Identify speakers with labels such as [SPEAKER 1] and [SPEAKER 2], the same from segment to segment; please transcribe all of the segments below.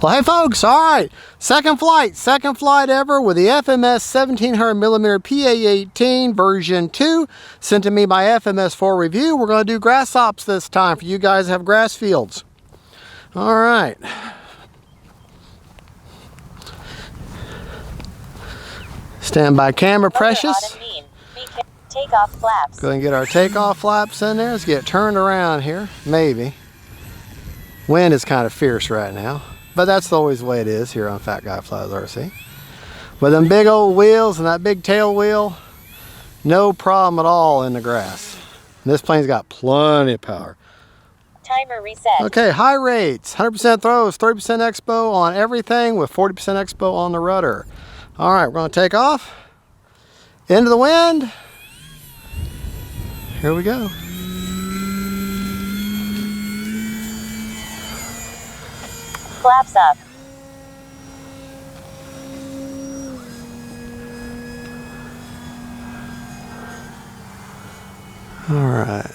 [SPEAKER 1] Well, hey folks, all right, second flight ever with the FMS 1700mm PA-18 version 2, sent to me by FMS for review. We're going to do grass ops this time for you guys that have grass fields. All right. Stand by camera, precious.
[SPEAKER 2] Takeoff flaps.
[SPEAKER 1] Go ahead and get our takeoff flaps in there. Let's get turned around here, maybe. Wind is kind of fierce right now. But that's always the way it is here on Fat Guy Flies RC. With them big old wheels and that big tail wheel, no problem at all in the grass. And this plane's got plenty of power.
[SPEAKER 2] Timer reset.
[SPEAKER 1] Okay, high rates, 100% throws, 30% expo on everything with 40% expo on the rudder. All right, we're gonna take off. Into the wind. Here we go.
[SPEAKER 2] Flaps up.
[SPEAKER 1] All right.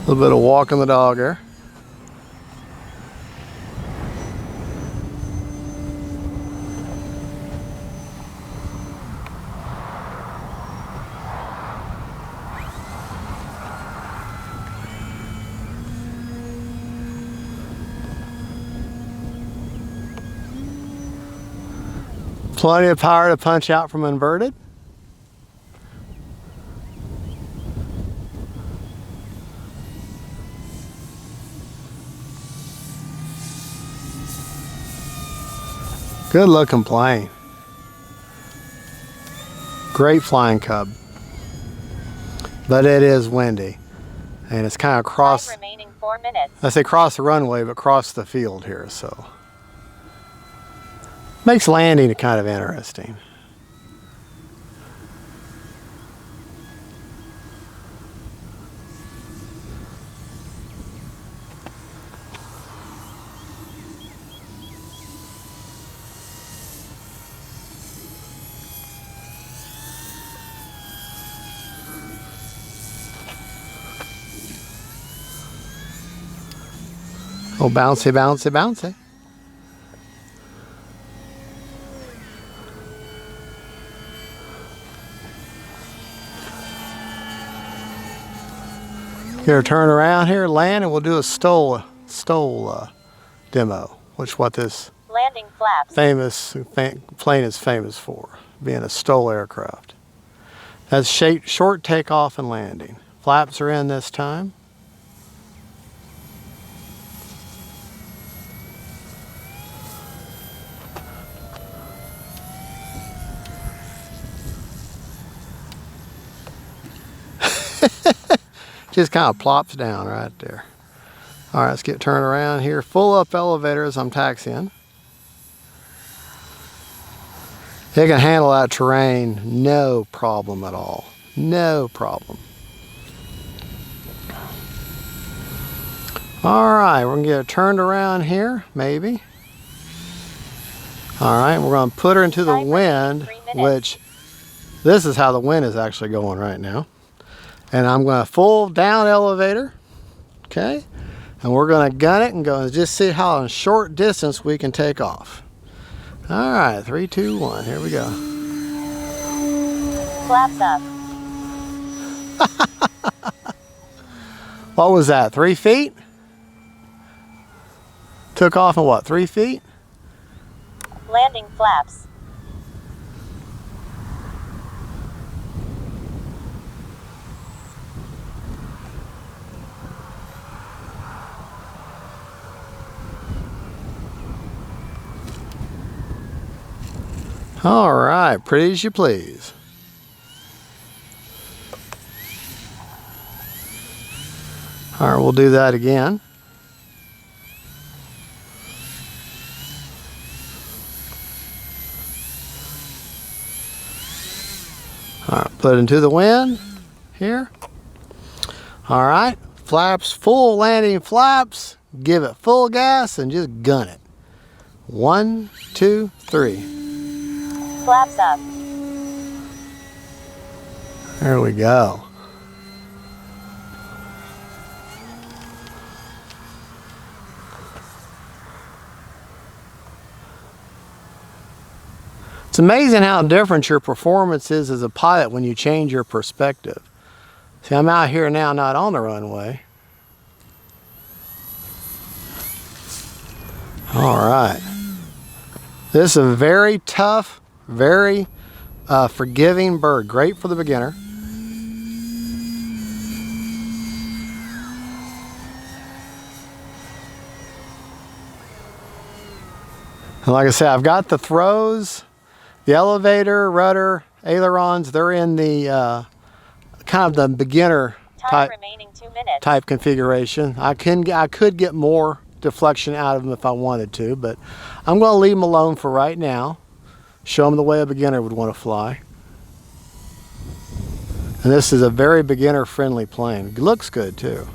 [SPEAKER 1] A little bit of walking the dog there. Plenty of power to punch out from inverted. Good looking plane. Great flying Cub. But it is windy. And it's kind of cross,
[SPEAKER 2] Remaining 4 minutes.
[SPEAKER 1] I say cross the runway, but cross the field here, so. Makes landing kind of interesting. Oh, bouncy, bouncy, bouncy. Get her turn around here, land, and we'll do a stole demo, which is what this
[SPEAKER 2] Landing flaps.
[SPEAKER 1] famous plane is famous for, being a stole aircraft. That's short takeoff and landing. Flaps are in this time. Just kind of plops down right there. All right, let's get turned around here. Full up elevator as I'm taxiing. It can handle that terrain, no problem at all. No problem. All right, we're gonna get her turned around here, maybe. All right, we're gonna put her into the wind, which this is how the wind is actually going right now. And I'm going to full down elevator, okay? And we're going to gun it and go and just see how in short distance we can take off. All right, 3, 2, 1, here we go.
[SPEAKER 2] Flaps up.
[SPEAKER 1] What was that, 3 feet? Took off in what, 3 feet?
[SPEAKER 2] Landing flaps.
[SPEAKER 1] All right, pretty as you please. All right, we'll do that again. All right, put it into the wind here. All right, flaps full, landing flaps. Give it full gas and just gun it. 1, 2, 3.
[SPEAKER 2] Flaps up.
[SPEAKER 1] There we go. It's amazing how different your performance is as a pilot when you change your perspective. See, I'm out here now, not on the runway. All right. This is a very tough, very forgiving bird. Great for the beginner. And like I said, I've got the throws, the elevator, rudder, ailerons. They're in the kind of the beginner
[SPEAKER 2] Time remaining 2 minutes.
[SPEAKER 1] type configuration. I could get more deflection out of them if I wanted to, but I'm going to leave them alone for right now. Show them the way a beginner would want to fly. And this is a very beginner friendly plane. It looks good too.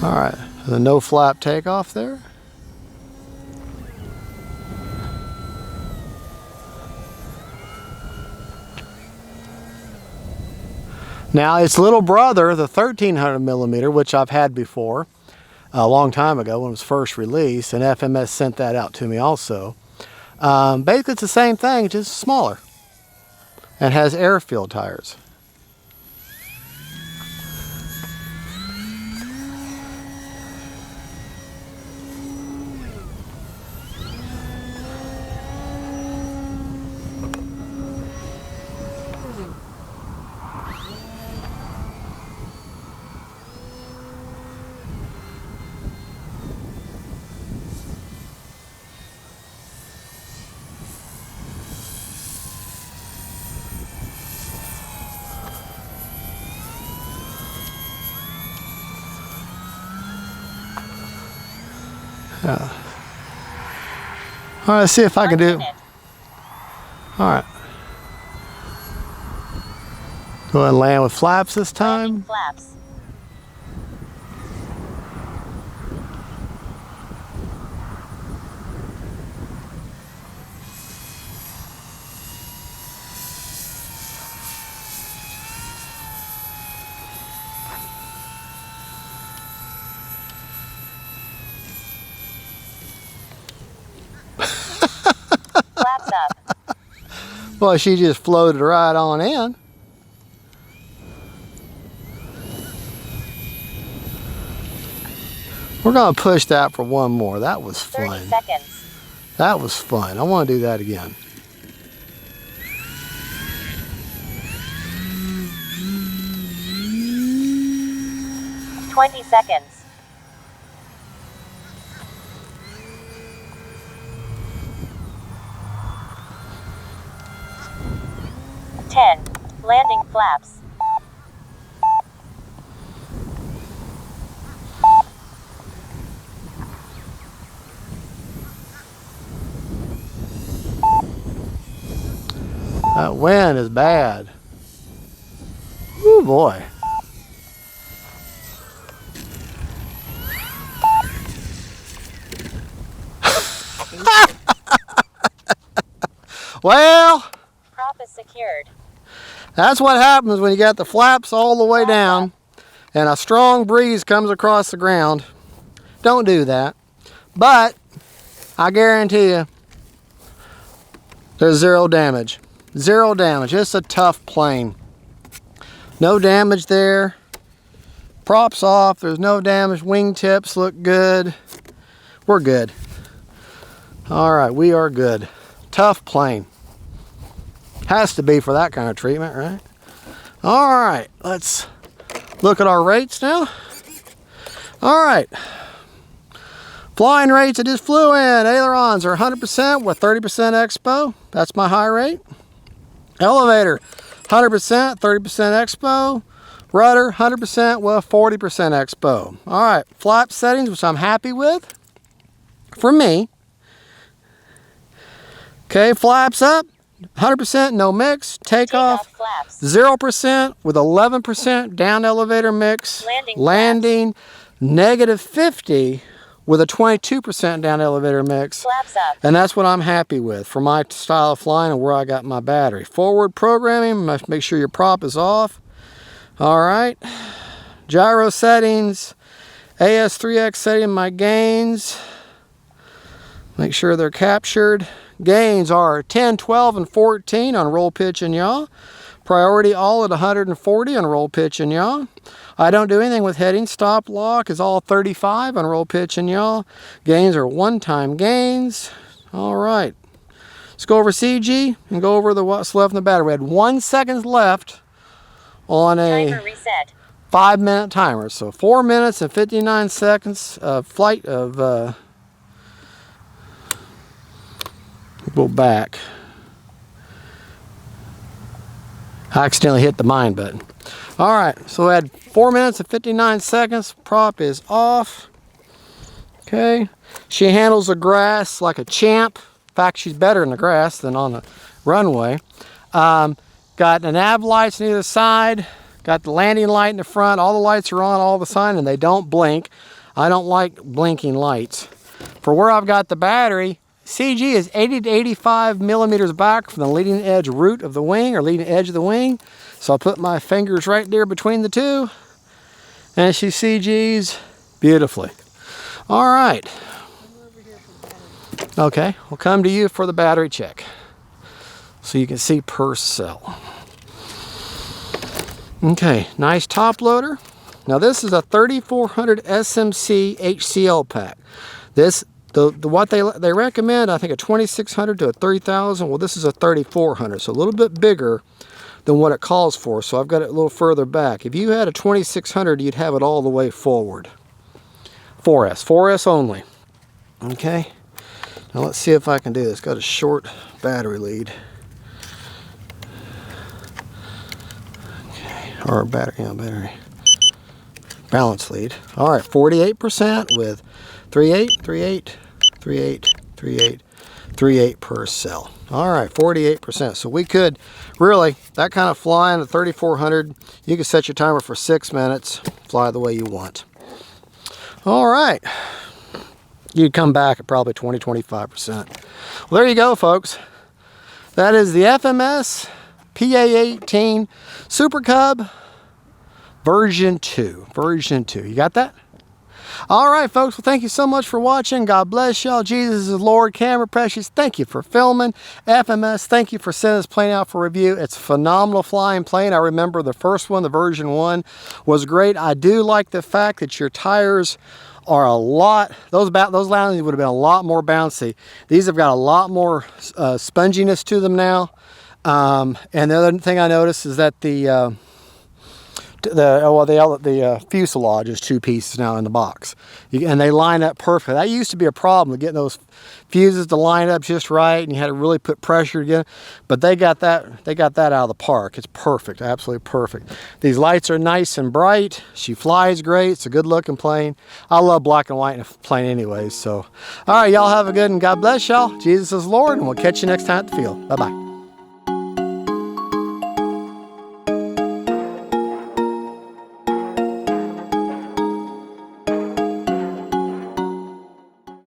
[SPEAKER 1] All right, the no flap takeoff there. Now its little brother, the 1300mm, which I've had before, a long time ago when it was first released, and FMS sent that out to me also. Basically it's the same thing, just smaller, and has airfield tires. All right, let's see if I can do. All right. Go ahead and land with flaps this time.
[SPEAKER 2] Landing flaps. Flaps up.
[SPEAKER 1] Well, she just floated right on in. We're going to push that for one more. That was
[SPEAKER 2] 30
[SPEAKER 1] fun.
[SPEAKER 2] seconds.
[SPEAKER 1] That was fun. I want to do that again.
[SPEAKER 2] Twenty seconds. Landing flaps.
[SPEAKER 1] That wind is bad. Oh boy. Well,
[SPEAKER 2] Prop is secured.
[SPEAKER 1] that's what happens when you got the flaps all the way down and a strong breeze comes across the ground. Don't do that. But I guarantee you there's zero damage. Zero damage. It's a tough plane. No damage there. Props off. There's no damage. Wingtips look good. We're good. All right, we are good. Tough plane. Has to be for that kind of treatment, right? All right, let's look at our rates now. All right. Flying rates I just flew in. Ailerons are 100% with 30% expo. That's my high rate. Elevator, 100%, 30% expo. Rudder, 100% with 40% expo. All right, flap settings, which I'm happy with for me. Okay, flaps up, 100% no mix, takeoff,
[SPEAKER 2] flaps.
[SPEAKER 1] 0% with 11% down elevator mix,
[SPEAKER 2] Landing
[SPEAKER 1] negative 50 with a 22% down elevator mix.
[SPEAKER 2] Flaps up.
[SPEAKER 1] And that's what I'm happy with for my style of flying and where I got my battery. Forward programming, must make sure your prop is off. All right. Gyro settings, AS3X setting my gains. Make sure they're captured. Gains are 10, 12, and 14 on roll, pitch, and yaw. Priority all at 140 on roll, pitch, and yaw. I don't do anything with heading. Stop lock is all 35 on roll, pitch, and yaw. Gains are one-time gains. All right. Let's go over CG and go over what's left in the battery. We had 1 second left on a
[SPEAKER 2] Timer reset.
[SPEAKER 1] 5-minute timer. So 4 minutes and 59 seconds of flight of... go back. I accidentally hit the mine button. All right, so we had 4 minutes and 59 seconds. Prop is off. Okay, she handles the grass like a champ. In fact, she's better in the grass than on the runway. Got the nav lights on either side. Got the landing light in the front. All the lights are on all the time and they don't blink. I don't like blinking lights. For where I've got the battery, CG is 80 to 85 millimeters back from the leading edge root of the wing, or leading edge of the wing. So I'll put my fingers right there between the two, and she CGs beautifully. All right. Okay, we'll come to you for the battery check, so you can see per cell. Okay, nice top loader. Now this is a 3400 SMC HCL pack. This what they recommend, I think a 2600 to a 3000. Well, this is a 3400, so a little bit bigger than what it calls for. So I've got it a little further back. If you had a 2600, you'd have it all the way forward. 4S only. Okay. Now let's see if I can do this. Got a short battery lead. Okay. Or battery balance lead. All right, 48% with 38 per cell. All right, 48%. So we could really, that kind of flying, the 3400, you can set your timer for 6 minutes, fly the way you want. All right. You'd come back at probably 20-25%. Well, there you go, folks. That is the FMS PA-18 Super Cub version 2. You got that? All right, folks. Well, thank you so much for watching. God bless y'all. Jesus is Lord. Camera Precious, thank you for filming. FMS, thank you for sending this plane out for review. It's a phenomenal flying plane. I remember the first one, the version 1, was great. I do like the fact that your tires are a lot, those landings would have been a lot more bouncy. These have got a lot more sponginess to them now. And the other thing I noticed is that the fuselage is 2 pieces now in the box, and they line up perfect. That used to be a problem, getting those fuses to line up just right, and you had to really put pressure again. But they got that out of the park. It's perfect, absolutely perfect. These lights are nice and bright. She flies great. It's a good looking plane. I love black and white in a plane anyways. So, all right, y'all have a good one. God bless y'all. Jesus is Lord, and we'll catch you next time at the field. Bye bye.